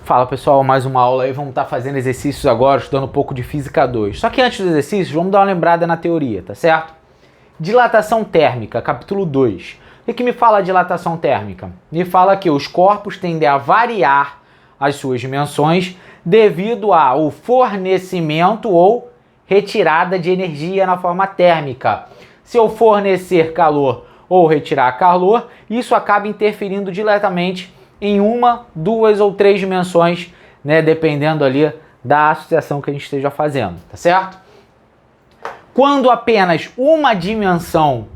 Fala pessoal, mais uma aula aí, vamos estar fazendo exercícios agora, estudando um pouco de Física 2. Só que antes dos exercícios, vamos dar uma lembrada na teoria, tá certo? Dilatação térmica, capítulo 2. O que me fala a dilatação térmica? Me fala que os corpos tendem a variar as suas dimensões devido ao fornecimento ou retirada de energia na forma térmica. Se eu fornecer calor ou retirar calor, isso acaba interferindo diretamente em uma, duas ou três dimensões, né, dependendo ali da associação que a gente esteja fazendo, tá certo? Quando apenas uma dimensão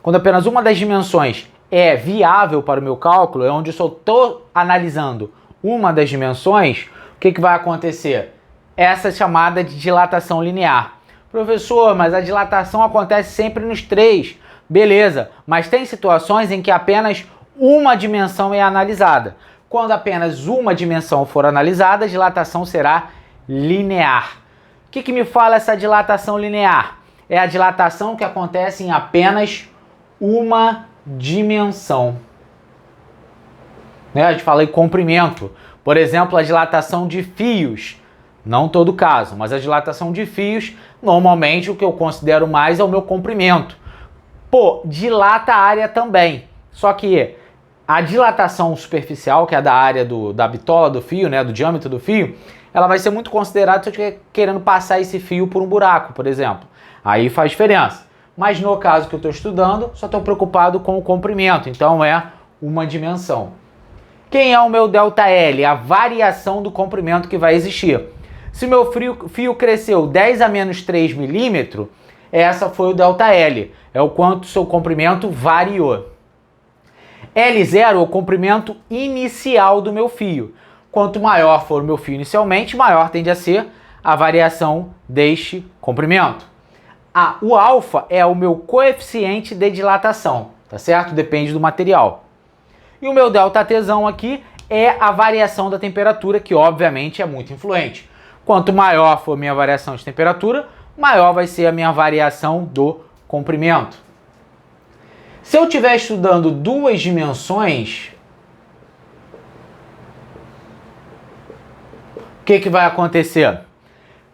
quando apenas uma das dimensões é viável para o meu cálculo, é onde eu só estou analisando uma das dimensões, o que vai acontecer? Essa é chamada de dilatação linear. Professor, mas a dilatação acontece sempre nos três. Beleza, mas tem situações em que apenas uma dimensão é analisada. Quando apenas uma dimensão for analisada, a dilatação será linear. O que me fala essa dilatação linear? É a dilatação que acontece em apenas uma dimensão. A gente fala em comprimento. Por exemplo, a dilatação de fios. Não todo caso, mas a dilatação de fios, normalmente o que eu considero mais é o meu comprimento. Pô, dilata a área também. Só que a dilatação superficial, que é da área da bitola do fio, né, do diâmetro do fio, ela vai ser muito considerada se eu estiver querendo passar esse fio por um buraco, por exemplo. Aí faz diferença. Mas no caso que eu estou estudando, só estou preocupado com o comprimento, então é uma dimensão. Quem é o meu ΔL? A variação do comprimento que vai existir. Se o meu fio cresceu 10 a menos 3 milímetros, essa foi o ΔL. É o quanto o seu comprimento variou. L0 é o comprimento inicial do meu fio. Quanto maior for o meu fio inicialmente, maior tende a ser a variação deste comprimento. O alfa é o meu coeficiente de dilatação, tá certo? Depende do material. E o meu ΔTzão aqui é a variação da temperatura, que obviamente é muito influente. Quanto maior for a minha variação de temperatura, maior vai ser a minha variação do comprimento. Se eu estiver estudando duas dimensões, o que vai acontecer?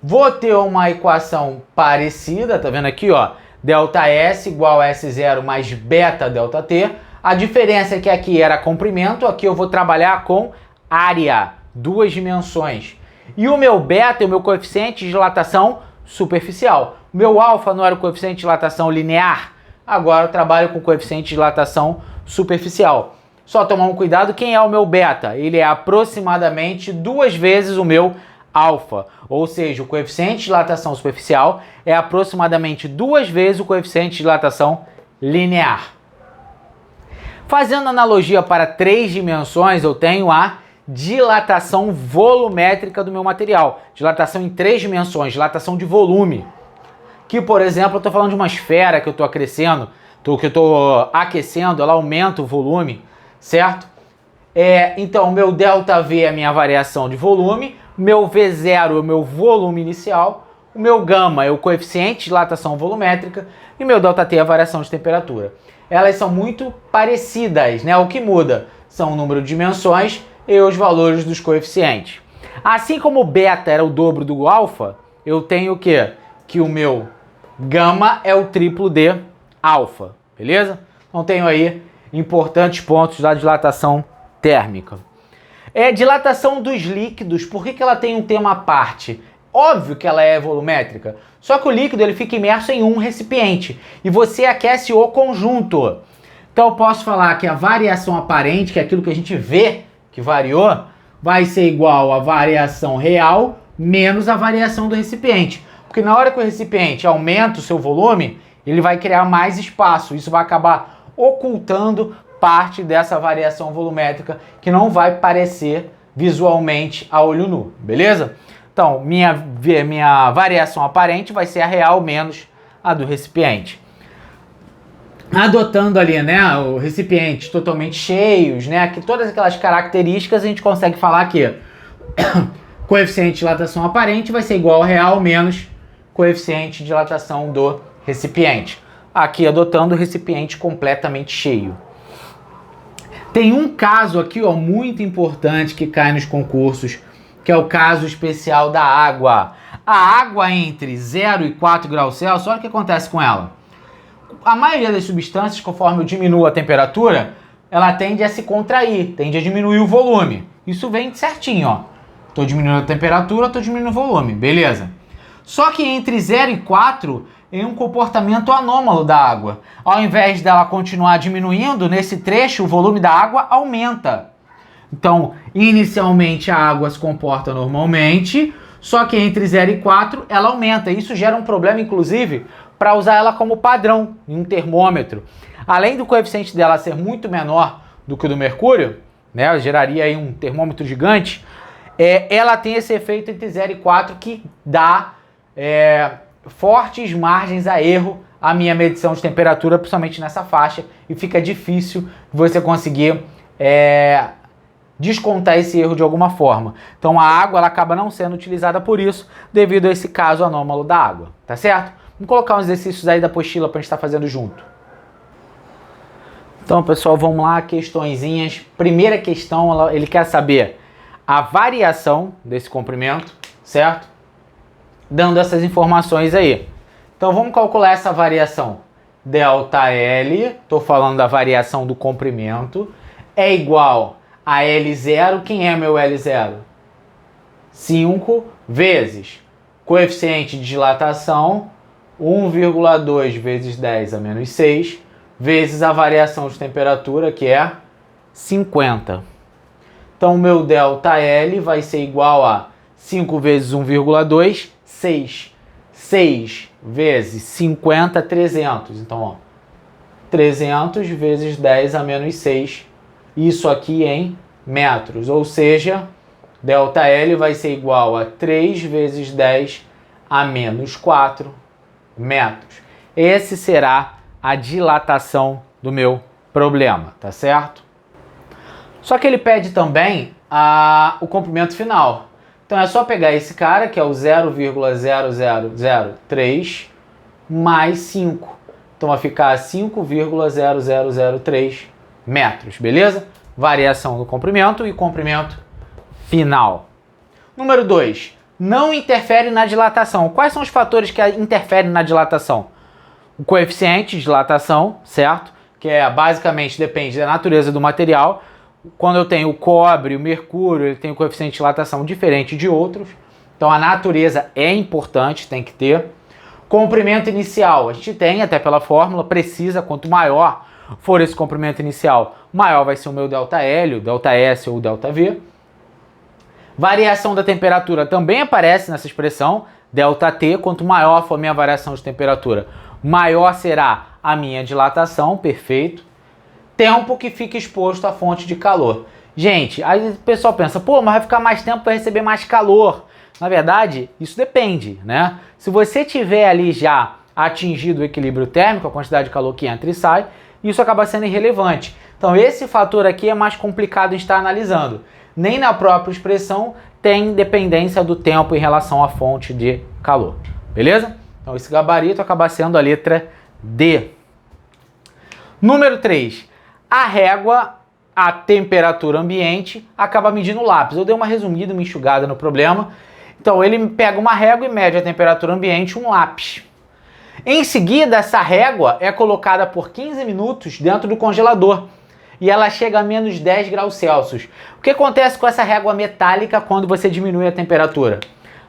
Vou ter uma equação parecida, tá vendo aqui, ó? ΔS igual a S0 mais beta ΔT. A diferença é que aqui era comprimento, aqui eu vou trabalhar com área, duas dimensões. E o meu beta é o meu coeficiente de dilatação superficial. O meu alfa não era o coeficiente de dilatação linear? Agora eu trabalho com coeficiente de dilatação superficial. Só tomar um cuidado, quem é o meu beta? Ele é aproximadamente duas vezes o meu alfa. Ou seja, o coeficiente de dilatação superficial é aproximadamente duas vezes o coeficiente de dilatação linear. Fazendo analogia para três dimensões, eu tenho a dilatação volumétrica do meu material. Dilatação em três dimensões, dilatação de volume. Que, por exemplo, eu estou falando de uma esfera que eu estou acrescendo, que eu estou aquecendo, ela aumenta o volume, certo? Então, o meu ΔV é a minha variação de volume, meu V0 é o meu volume inicial, o meu gama é o coeficiente de dilatação volumétrica e meu ΔT é a variação de temperatura. Elas são muito parecidas, né? O que muda são o número de dimensões e os valores dos coeficientes. Assim como o beta era o dobro do alfa, eu tenho o quê? Que o meu gama é o triplo de alfa, beleza? Então tenho aí importantes pontos da dilatação térmica. Dilatação dos líquidos, por que ela tem um tema à parte? Óbvio que ela é volumétrica, só que o líquido ele fica imerso em um recipiente e você aquece o conjunto. Então eu posso falar que a variação aparente, que é aquilo que a gente vê que variou, vai ser igual à variação real menos a variação do recipiente. Porque na hora que o recipiente aumenta o seu volume, ele vai criar mais espaço. Isso vai acabar ocultando parte dessa variação volumétrica que não vai parecer visualmente a olho nu, beleza? Então, minha variação aparente vai ser a real menos a do recipiente. Adotando ali, né, o recipiente totalmente cheios, né, que todas aquelas características a gente consegue falar que coeficiente de dilatação aparente vai ser igual ao real menos coeficiente de dilatação do recipiente. Aqui adotando o recipiente completamente cheio. Tem um caso aqui, ó, muito importante que cai nos concursos, que é o caso especial da água. A água entre 0 e 4 graus Celsius, olha o que acontece com ela. A maioria das substâncias, conforme eu diminuo a temperatura, ela tende a se contrair, tende a diminuir o volume. Isso vem certinho, ó. Estou diminuindo a temperatura, estou diminuindo o volume, beleza. Só que entre 0 e 4 é um comportamento anômalo da água. Ao invés dela continuar diminuindo, nesse trecho o volume da água aumenta. Então, inicialmente a água se comporta normalmente, só que entre 0 e 4 ela aumenta. Isso gera um problema, inclusive, para usar ela como padrão em um termômetro. Além do coeficiente dela ser muito menor do que o do mercúrio, né, geraria aí um termômetro gigante, ela tem esse efeito entre 0 e 4 que dá fortes margens a erro a minha medição de temperatura, principalmente nessa faixa, e fica difícil você conseguir descontar esse erro de alguma forma. Então a água ela acaba não sendo utilizada por isso, devido a esse caso anômalo da água, tá certo? Vamos colocar uns exercícios aí da apostila para a gente estar fazendo junto. Então, pessoal, vamos lá, questõezinhas. Primeira questão, ele quer saber a variação desse comprimento, certo? Dando essas informações aí. Então, vamos calcular essa variação. ΔL, estou falando da variação do comprimento, é igual a L0. Quem é meu L0? 5 vezes coeficiente de dilatação, 1,2 vezes 10 a menos 6, vezes a variação de temperatura, que é 50. Então, o meu ΔL vai ser igual a 5 vezes 1,2, 6. 6 vezes 50, 300. Então, ó, 300 vezes 10 a menos 6. Isso aqui em metros. Ou seja, ΔL vai ser igual a 3 vezes 10 a menos 4 metros. Esse será a dilatação do meu problema, tá certo? Só que ele pede também o comprimento final. Então é só pegar esse cara, que é o 0,0003, mais 5. Então vai ficar 5,0003 metros, beleza? Variação do comprimento e comprimento final. Número 2. Não interfere na dilatação. Quais são os fatores que interferem na dilatação? O coeficiente de dilatação, certo? Que basicamente depende da natureza do material. Quando eu tenho o cobre, o mercúrio, ele tem um coeficiente de dilatação diferente de outros. Então a natureza é importante, tem que ter. Comprimento inicial, a gente tem até pela fórmula, precisa, quanto maior for esse comprimento inicial, maior vai ser o meu ΔL, o ΔS ou o ΔV. Variação da temperatura também aparece nessa expressão, ΔT, quanto maior for a minha variação de temperatura, maior será a minha dilatação, perfeito. Tempo que fica exposto à fonte de calor. Gente, aí o pessoal pensa, pô, mas vai ficar mais tempo para receber mais calor. Na verdade, isso depende, né? Se você tiver ali já atingido o equilíbrio térmico, a quantidade de calor que entra e sai, isso acaba sendo irrelevante. Então esse fator aqui é mais complicado de estar analisando. Nem na própria expressão tem dependência do tempo em relação à fonte de calor. Beleza? Então esse gabarito acaba sendo a letra D. Número 3. A régua, a temperatura ambiente, acaba medindo o lápis. Eu dei uma resumida, uma enxugada no problema. Então ele pega uma régua e mede a temperatura ambiente, um lápis. Em seguida, essa régua é colocada por 15 minutos dentro do congelador. E ela chega a menos 10 graus Celsius. O que acontece com essa régua metálica quando você diminui a temperatura?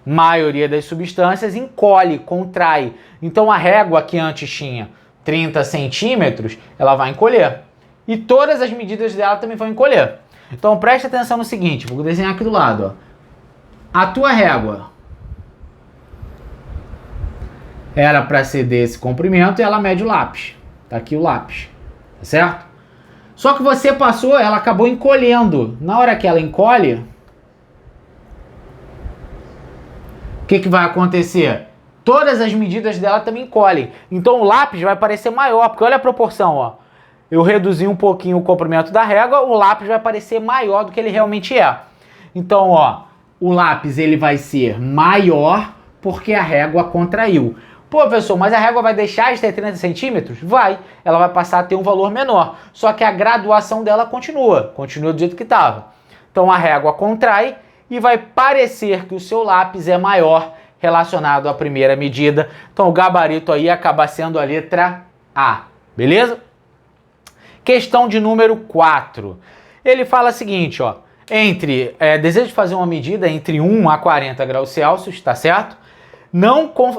A maioria das substâncias encolhe, contrai. Então a régua que antes tinha 30 centímetros, ela vai encolher. E todas as medidas dela também vão encolher. Então preste atenção no seguinte, vou desenhar aqui do lado. Ó. A tua régua era para ser desse comprimento e ela mede o lápis. Tá aqui o lápis, tá certo? Só que você passou, ela acabou encolhendo. Na hora que ela encolhe, o que vai acontecer? Todas as medidas dela também encolhem. Então o lápis vai parecer maior, porque olha a proporção, ó. Eu reduzi um pouquinho o comprimento da régua, o lápis vai parecer maior do que ele realmente é. Então, ó, o lápis ele vai ser maior porque a régua contraiu. Pô, professor, mas a régua vai deixar de ter 30 centímetros? Vai, ela vai passar a ter um valor menor, só que a graduação dela continua do jeito que estava. Então a régua contrai e vai parecer que o seu lápis é maior relacionado à primeira medida. Então o gabarito aí acaba sendo a letra A, beleza? Questão de número 4. Ele fala o seguinte, ó, desejo fazer uma medida entre 1 a 40 graus Celsius, tá certo?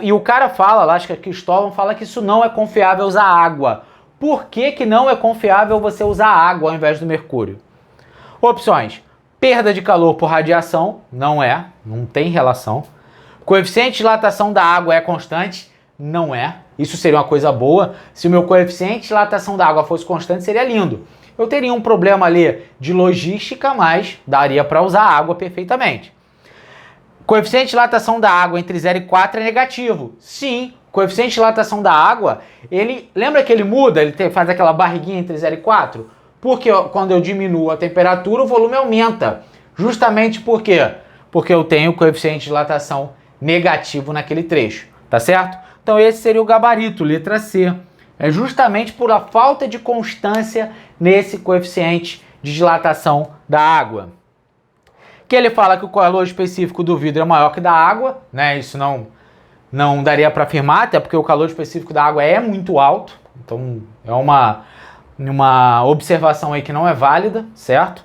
E o cara fala, lá, acho que Cristóvão fala que isso não é confiável usar água. Por que que não é confiável você usar água ao invés do mercúrio? Opções: perda de calor por radiação, não tem relação. Coeficiente de dilatação da água é constante, não é. Isso seria uma coisa boa. Se o meu coeficiente de dilatação da água fosse constante, seria lindo. Eu teria um problema ali de logística, mas daria para usar a água perfeitamente. Coeficiente de dilatação da água entre 0 e 4 é negativo. Sim, coeficiente de dilatação da água, lembra que ele muda, faz aquela barriguinha entre 0 e 4? Porque quando eu diminuo a temperatura, o volume aumenta. Justamente por quê? Porque eu tenho coeficiente de dilatação negativo naquele trecho, tá certo? Então esse seria o gabarito, letra C. É justamente por a falta de constância nesse coeficiente de dilatação da água. Que ele fala que o calor específico do vidro é maior que da água, né? Isso não daria para afirmar, até porque o calor específico da água é muito alto. Então é uma observação aí que não é válida, certo?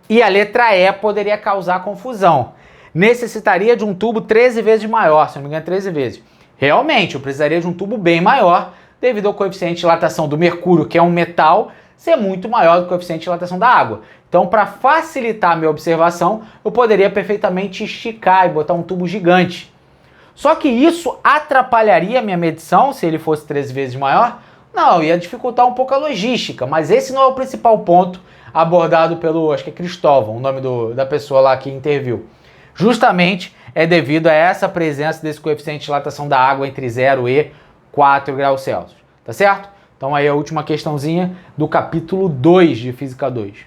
E a letra E poderia causar confusão. Necessitaria de um tubo 13 vezes maior, se não me engano 13 vezes. Realmente, eu precisaria de um tubo bem maior, devido ao coeficiente de dilatação do mercúrio, que é um metal, ser muito maior do que o coeficiente de dilatação da água. Então, para facilitar a minha observação, eu poderia perfeitamente esticar e botar um tubo gigante. Só que isso atrapalharia a minha medição se ele fosse 13 vezes maior? Não, ia dificultar um pouco a logística, mas esse não é o principal ponto abordado pelo, acho que é Cristóvão, o nome da pessoa lá que interviu. Justamente é devido a essa presença desse coeficiente de dilatação da água entre 0 e 4 graus Celsius, tá certo? Então aí a última questãozinha do capítulo 2 de Física 2.